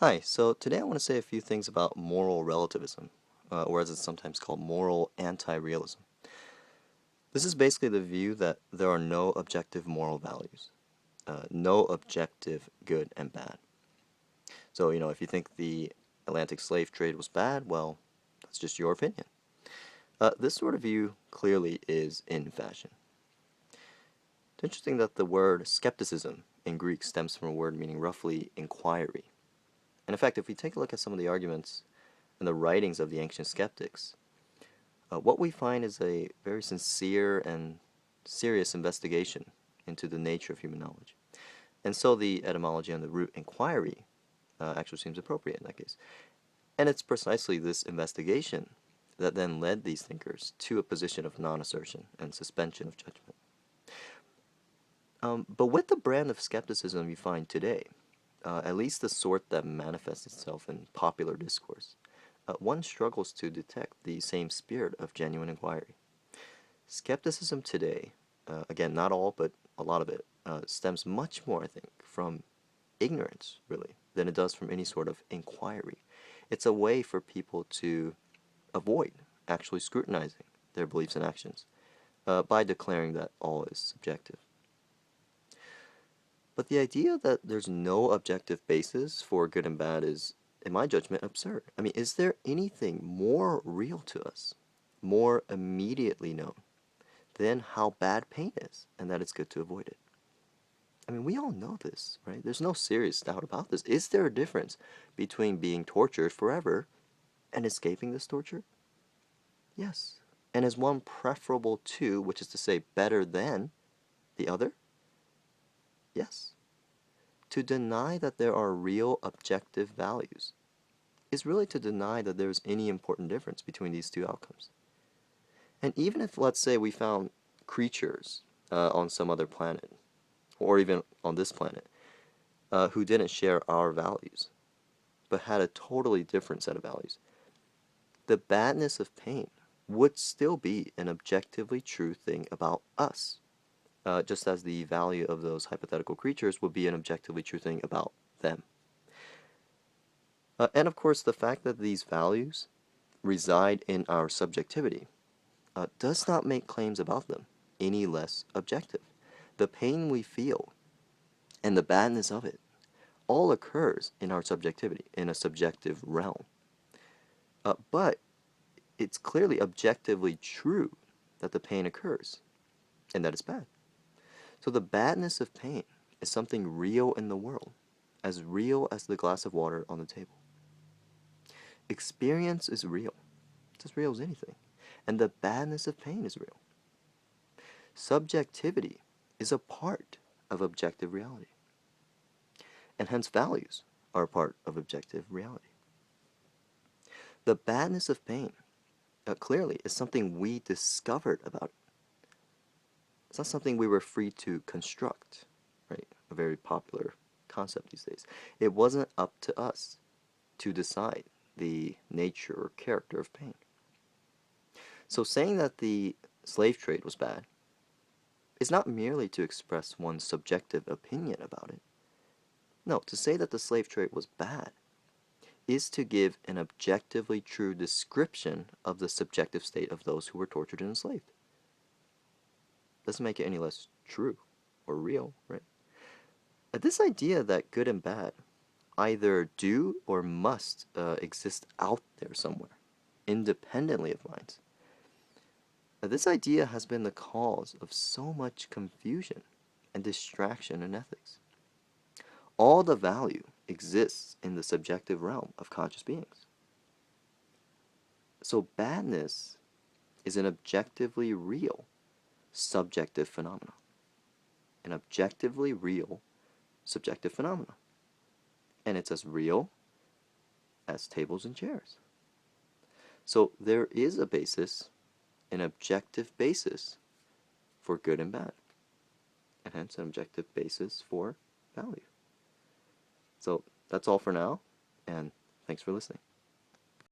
Hi, so today I want to say a few things about moral relativism, or as it's sometimes called, moral anti-realism. This is basically the view that there are no objective moral values, no objective good and bad. So, if you think the Atlantic slave trade was bad, well, that's just your opinion. This sort of view clearly is in fashion. It's interesting that the word skepticism in Greek stems from a word meaning roughly inquiry. And in fact, if we take a look at some of the arguments and the writings of the ancient skeptics, what we find is a very sincere and serious investigation into the nature of human knowledge. And so the etymology on the root inquiry actually seems appropriate in that case. And it's precisely this investigation that then led these thinkers to a position of non-assertion and suspension of judgment. But with the brand of skepticism you find today, at least the sort that manifests itself in popular discourse, one struggles to detect the same spirit of genuine inquiry. Skepticism today, again, not all, but a lot of it, stems much more, I think, from ignorance, really, than it does from any sort of inquiry. It's a way for people to avoid actually scrutinizing their beliefs and actions by declaring that all is subjective. But the idea that there's no objective basis for good and bad is, in my judgment, absurd. I mean, is there anything more real to us, more immediately known, than how bad pain is and that it's good to avoid it? I mean, we all know this, right? There's no serious doubt about this. Is there a difference between being tortured forever and escaping this torture? Yes. And is one preferable to, which is to say better than, the other? Yes. To deny that there are real objective values is really to deny that there's any important difference between these two outcomes. And even if, let's say, we found creatures on some other planet, or even on this planet, who didn't share our values, but had a totally different set of values, the badness of pain would still be an objectively true thing about us, just as the value of those hypothetical creatures would be an objectively true thing about them. And of course, the fact that these values reside in our subjectivity does not make claims about them any less objective. The pain we feel and the badness of it all occurs in our subjectivity, in a subjective realm. But it's clearly objectively true that the pain occurs and that it's bad. So the badness of pain is something real in the world, as real as the glass of water on the table. Experience is real. It's as real as anything. And the badness of pain is real. Subjectivity is a part of objective reality. And hence values are a part of objective reality. The badness of pain clearly is something we discovered about it. It's not something we were free to construct, right? A very popular concept these days. It wasn't up to us to decide the nature or character of pain. So saying that the slave trade was bad is not merely to express one's subjective opinion about it. No, to say that the slave trade was bad is to give an objectively true description of the subjective state of those who were tortured and enslaved. Doesn't make it any less true or real, right? This idea that good and bad either do or must exist out there somewhere, independently of minds. This idea has been the cause of so much confusion and distraction in ethics. All the value exists in the subjective realm of conscious beings. So badness is an objectively real subjective phenomena. An objectively real subjective phenomena. And it's as real as tables and chairs. So there is a basis, an objective basis for good and bad, and hence an objective basis for value. So that's all for now, and thanks for listening.